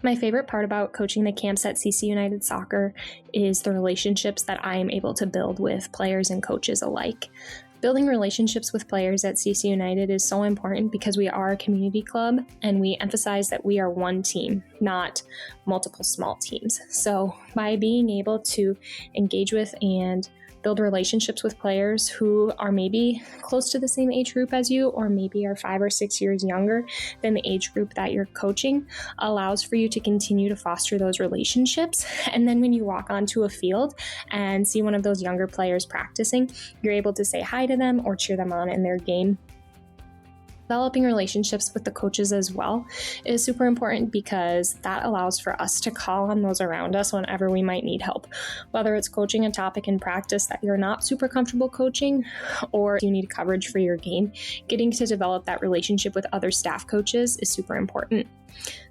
My favorite part about coaching the camps at CC United Soccer is the relationships that I am able to build with players and coaches alike. Building relationships with players at CC United is so important because we are a community club and we emphasize that we are one team, not multiple small teams. So by being able to engage with and build relationships with players who are maybe close to the same age group as you, or maybe are 5 or 6 years younger than the age group that you're coaching, allows for you to continue to foster those relationships. And then when you walk onto a field and see one of those younger players practicing, you're able to say hi to them or cheer them on in their game. Developing relationships with the coaches as well is super important because that allows for us to call on those around us whenever we might need help. Whether it's coaching a topic in practice that you're not super comfortable coaching, or you need coverage for your game, getting to develop that relationship with other staff coaches is super important.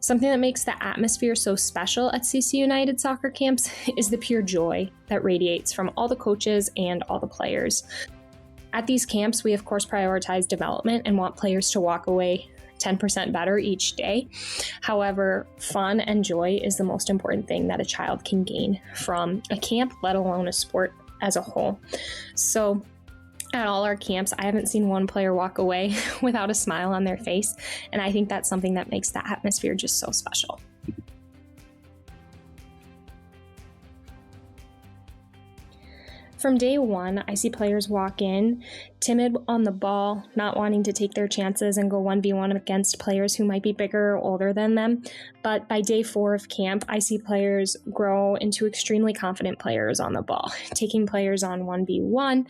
Something that makes the atmosphere so special at CC United soccer camps is the pure joy that radiates from all the coaches and all the players. At these camps, we of course prioritize development and want players to walk away 10% better each day. However, fun and joy is the most important thing that a child can gain from a camp, let alone a sport as a whole. So at all our camps, I haven't seen one player walk away without a smile on their face, and I think that's something that makes the atmosphere just so special. From day one, I see players walk in, timid on the ball, not wanting to take their chances and go 1v1 against players who might be bigger or older than them. But by day 4 of camp, I see players grow into extremely confident players on the ball, taking players on 1v1,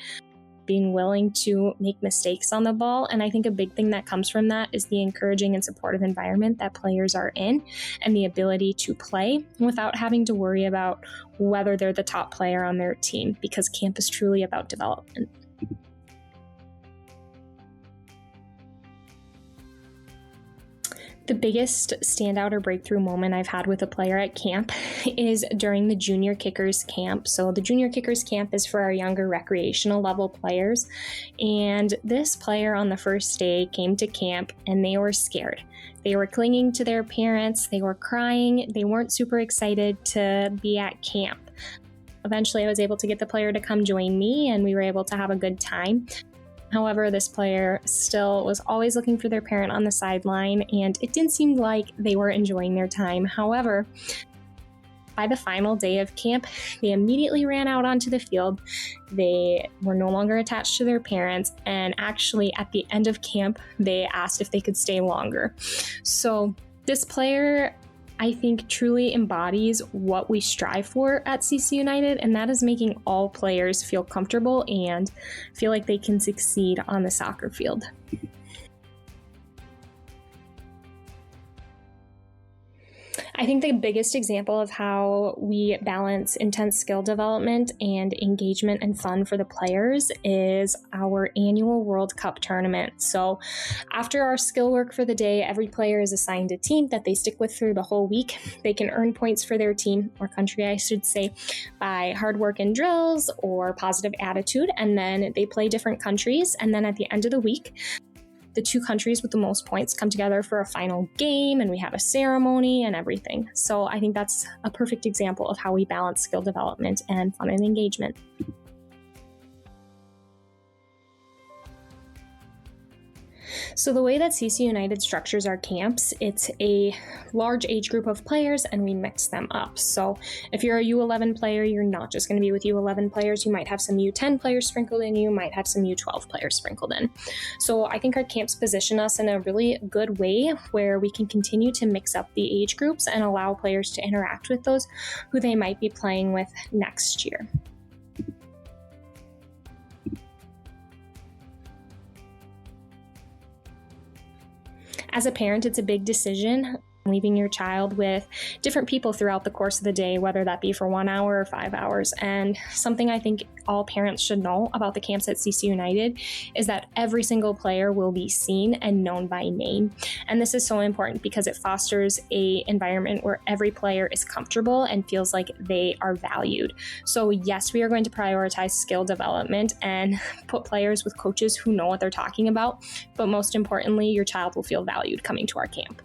being willing to make mistakes on the ball. And I think a big thing that comes from that is the encouraging and supportive environment that players are in, and the ability to play without having to worry about whether they're the top player on their team, because camp is truly about development. The biggest standout or breakthrough moment I've had with a player at camp is during the junior kickers camp. So the junior kickers camp is for our younger recreational level players. And this player on the first day came to camp and they were scared. They were clinging to their parents. They were crying. They weren't super excited to be at camp. Eventually, I was able to get the player to come join me and we were able to have a good time. However, this player still was always looking for their parent on the sideline, and it didn't seem like they were enjoying their time. However, by the final day of camp, they immediately ran out onto the field. They were no longer attached to their parents, and actually at the end of camp, they asked if they could stay longer. So this player, I think, truly embodies what we strive for at CC United, and that is making all players feel comfortable and feel like they can succeed on the soccer field. I think the biggest example of how we balance intense skill development and engagement and fun for the players is our annual World Cup tournament. So after our skill work for the day, every player is assigned a team that they stick with through the whole week. They can earn points for their team, or country I should say, by hard work and drills or positive attitude, and then they play different countries. And then at the end of the week, the 2 countries with the most points come together for a final game, and we have a ceremony and everything. So I think that's a perfect example of how we balance skill development and fun and engagement. So the way that CC United structures our camps, it's a large age group of players and we mix them up. So if you're a U11 player, you're not just going to be with U11 players. You might have some U10 players sprinkled in, you might have some U12 players sprinkled in. So I think our camps position us in a really good way where we can continue to mix up the age groups and allow players to interact with those who they might be playing with next year. As a parent, it's a big decision, leaving your child with different people throughout the course of the day, whether that be for 1 hour or 5 hours. And something I think all parents should know about the camps at CC United is that every single player will be seen and known by name. And this is so important because it fosters an environment where every player is comfortable and feels like they are valued. So yes, we are going to prioritize skill development and put players with coaches who know what they're talking about. But most importantly, your child will feel valued coming to our camp.